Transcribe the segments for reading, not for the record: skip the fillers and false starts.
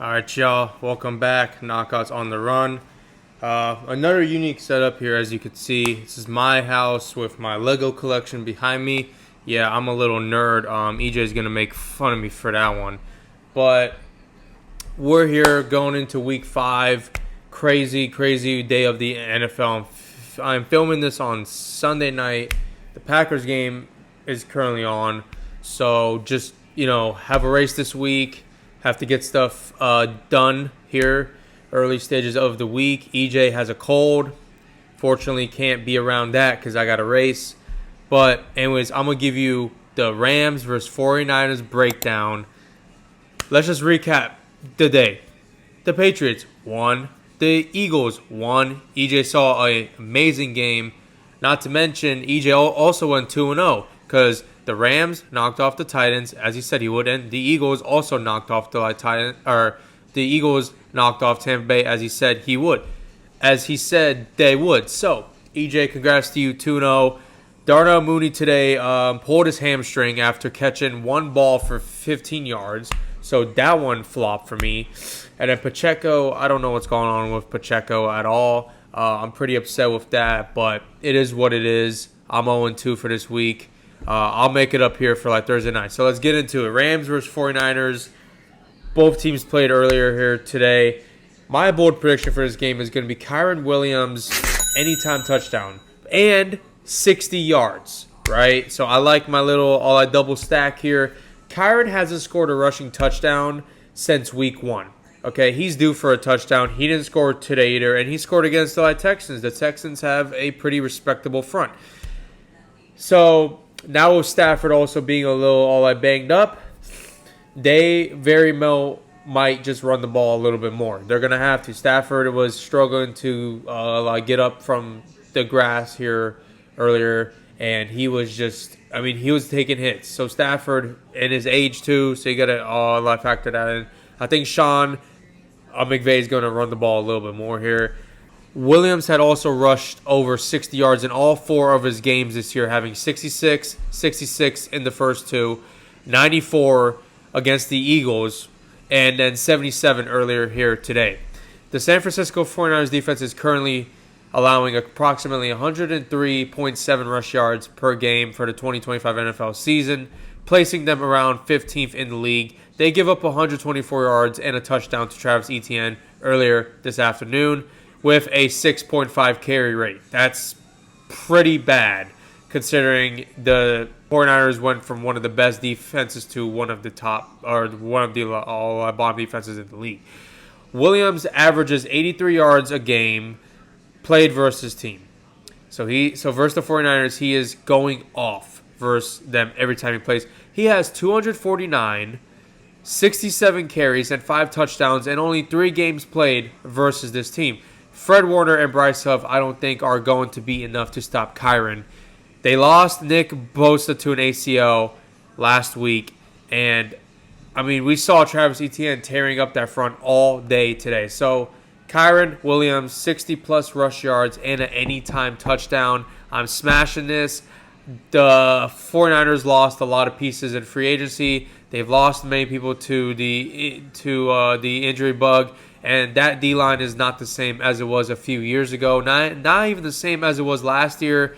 All right, y'all. Welcome back. Knockouts on the run. Another unique setup here, as you can see. This is my house with my Lego collection behind me. Yeah, I'm a little nerd. EJ's gonna make fun of me for that one, but we're here going into week 5. Crazy, crazy day of the NFL. I'm filming this on Sunday night. The Packers game is currently on, so just have a race this week. Have to get stuff done here, early stages of the week. EJ has a cold. Fortunately, can't be around that because I got a race. But anyways, I'm going to give you the Rams versus 49ers breakdown. Let's just recap the day. The Patriots won. The Eagles won. EJ saw an amazing game. Not to mention, EJ also went 2-0 because the Rams knocked off the Titans, as he said he would, and the Eagles also knocked off the Eagles knocked off Tampa Bay, as he said he would, as he said they would. So, EJ, congrats to you, 2-0. Darnell Mooney today pulled his hamstring after catching one ball for 15 yards, so that one flopped for me. And then Pacheco, I don't know what's going on with Pacheco at all. I'm pretty upset with that, but it is what it is. I'm 0-2 for this week. I'll make it up here for Thursday night. So let's get into it. Rams versus 49ers. Both teams played earlier here today. My bold prediction for this game is going to be Kyren Williams anytime touchdown and 60 yards, right? So I like my all double stack here. Kyren hasn't scored a rushing touchdown since week 1. Okay, he's due for a touchdown. He didn't score today either, and he scored against the Texans. The Texans have a pretty respectable front. So now with Stafford also being a little banged up, they very well might just run the ball a little bit more. They're going to have to. Stafford was struggling to get up from the grass here earlier, and he was he was taking hits. So Stafford, and his age too, so you got to factor that in. I think Sean McVay is going to run the ball a little bit more here. Williams had also rushed over 60 yards in all 4 of his games this year, having 66, 66 in the first 2, 94 against the Eagles, and then 77 earlier here today. The San Francisco 49ers defense is currently allowing approximately 103.7 rush yards per game for the 2025 NFL season, placing them around 15th in the league. They give up 124 yards and a touchdown to Travis Etienne earlier this afternoon, with a 6.5 carry rate. That's pretty bad, considering the 49ers went from one of the best defenses to one of the bottom defenses in the league. Williams averages 83 yards a game played versus team. So versus the 49ers, he is going off versus them every time he plays. He has 249, 67 carries, and 5 touchdowns, and only 3 games played versus this team. Fred Warner and Bryce Huff, I don't think, are going to be enough to stop Kyren. They lost Nick Bosa to an ACL last week, and we saw Travis Etienne tearing up that front all day today. So Kyren Williams, 60-plus rush yards and an anytime touchdown. I'm smashing this. The 49ers lost a lot of pieces in free agency. They've lost many people to the injury bug. And that D-line is not the same as it was a few years ago. Not even the same as it was last year.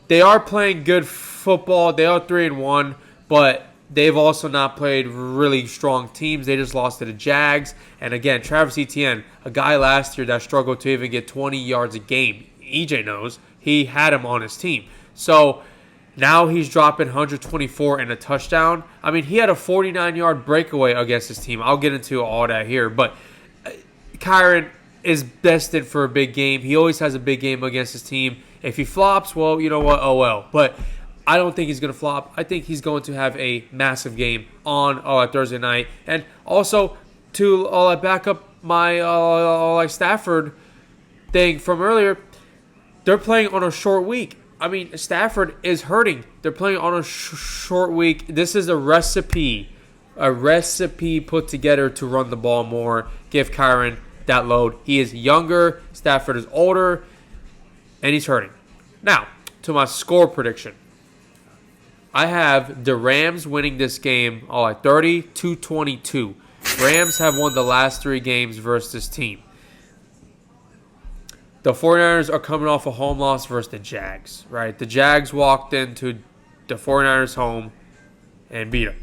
They are playing good football. They are 3-1, but they've also not played really strong teams. They just lost to the Jags. And again, Travis Etienne, a guy last year that struggled to even get 20 yards a game. EJ knows. He had him on his team. So now he's dropping 124 and a touchdown. He had a 49-yard breakaway against his team. I'll get into all that here, but Kyren is destined for a big game. He always has a big game against his team. If he flops, well, you know what? Oh, well. But I don't think he's going to flop. I think he's going to have a massive game on Thursday night. And also, to back up my Stafford thing from earlier, they're playing on a short week. Stafford is hurting. They're playing on a short week. This is a recipe put together to run the ball more, give Kyren that load. He is younger, Stafford is older, and he's hurting. Now, to my score prediction. I have the Rams winning this game 30-22. Rams have won the last 3 games versus this team. The 49ers are coming off a home loss versus the Jags, right? The Jags walked into the 49ers home and beat them.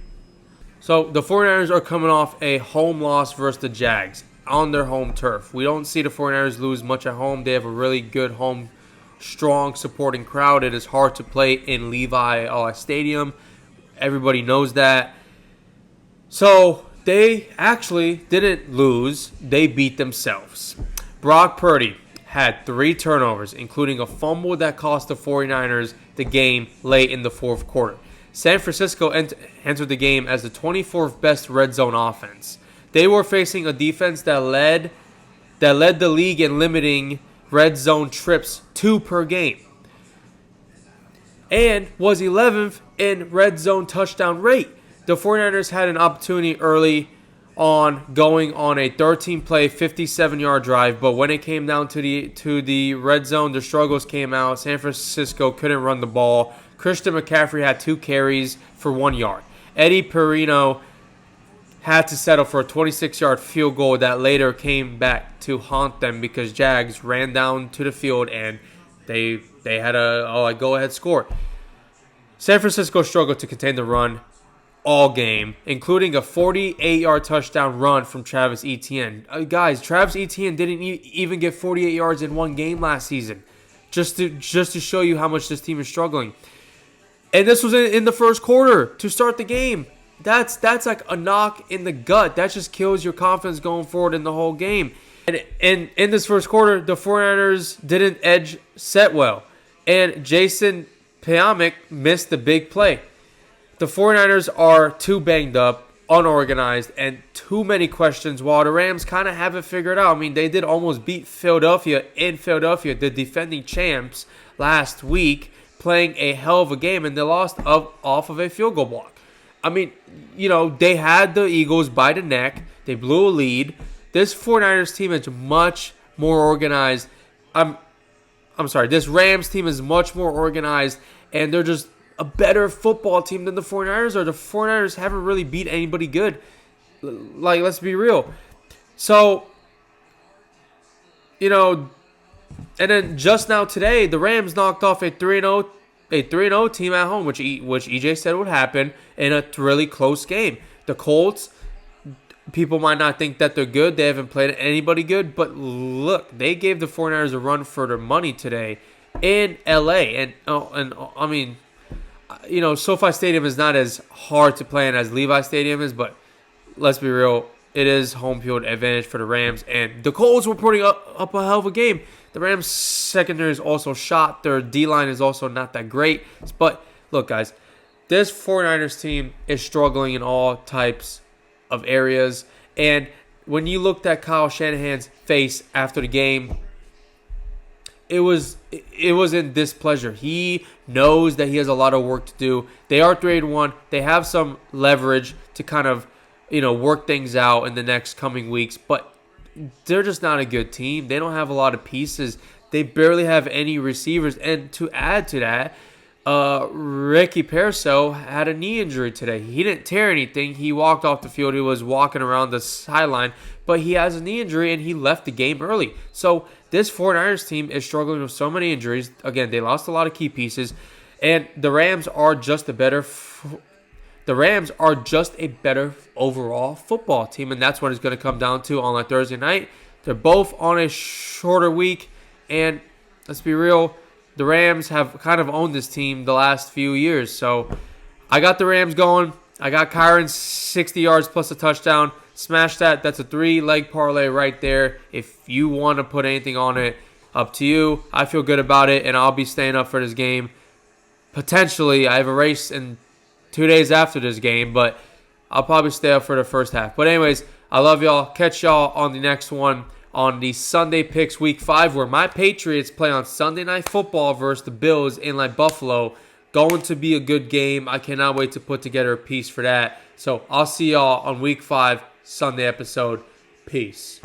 So the 49ers are coming off a home loss versus the Jags on their home turf. We don't see the 49ers lose much at home. They have a really good home, strong supporting crowd. It is hard to play in Levi Stadium. Everybody knows that. So they actually didn't lose. They beat themselves. Brock Purdy had 3 turnovers, including a fumble that cost the 49ers the game late in the fourth quarter. San Francisco entered the game as the 24th best red zone offense. They were facing a defense that led the league in limiting red zone trips 2 per game, and was 11th in red zone touchdown rate. The 49ers had an opportunity early on going on a 13-play, 57-yard drive, but when it came down to the red zone, the struggles came out. San Francisco couldn't run the ball. Christian McCaffrey had 2 carries for 1 yard. Eddie Perino had to settle for a 26-yard field goal that later came back to haunt them because Jags ran down to the field and they had a go-ahead score. San Francisco struggled to contain the run all game, including a 48-yard touchdown run from Travis Etienne. Guys, Travis Etienne didn't even get 48 yards in 1 game last season. Just to show you how much this team is struggling. And this was in the first quarter to start the game. That's like a knock in the gut. That just kills your confidence going forward in the whole game. And in this first quarter, the 49ers didn't edge set well. And Jason Pyamick missed the big play. The 49ers are too banged up, unorganized, and too many questions, while the Rams kind of have it figured out. I mean, they did almost beat Philadelphia in Philadelphia, the defending champs, last week, playing a hell of a game, and they lost off of a field goal block. I mean, they had the Eagles by the neck. They blew a lead. This 49ers team is much more organized. I'm sorry, this Rams team is much more organized, and they're just a better football team than the 49ers are. The 49ers haven't really beat anybody good. Like, let's be real. So, and then just now today, the Rams knocked off a 3-0 team at home, which EJ said would happen in a really close game. The Colts, people might not think that they're good. They haven't played anybody good. But look, they gave the 49ers a run for their money today in LA. And I mean, SoFi Stadium is not as hard to play in as Levi Stadium is, but let's be real, it is home field advantage for the Rams. And the Colts were putting up a hell of a game. The Rams secondary is also shot. Their D-line is also not that great. But look, guys, this 49ers team is struggling in all types of areas. And when you looked at Kyle Shanahan's face after the game, it was in displeasure. He knows that he has a lot of work to do. They are 3-1. They have some leverage to kind of, work things out in the next coming weeks. But they're just not a good team. They don't have a lot of pieces. They barely have any receivers. And to add to that, Ricky Pearsall had a knee injury today. He didn't tear anything. He walked off the field. He was walking around the sideline. But he has a knee injury, and he left the game early. So this 49ers team is struggling with so many injuries. Again, they lost a lot of key pieces. And the Rams are just a better overall football team. And that's what it's going to come down to on a Thursday night. They're both on a shorter week. And let's be real, the Rams have kind of owned this team the last few years. So I got the Rams going. I got Kyren 60 yards plus a touchdown. Smash that. That's a 3-leg parlay right there. If you want to put anything on it, up to you. I feel good about it, and I'll be staying up for this game. Potentially, I have a race in 2 days after this game, but I'll probably stay up for the first half. But anyways, I love y'all. Catch y'all on the next one on the Sunday Picks Week 5, where my Patriots play on Sunday Night Football versus the Bills in Buffalo. Going to be a good game. I cannot wait to put together a piece for that. So I'll see y'all on Week 5, Sunday episode. Peace.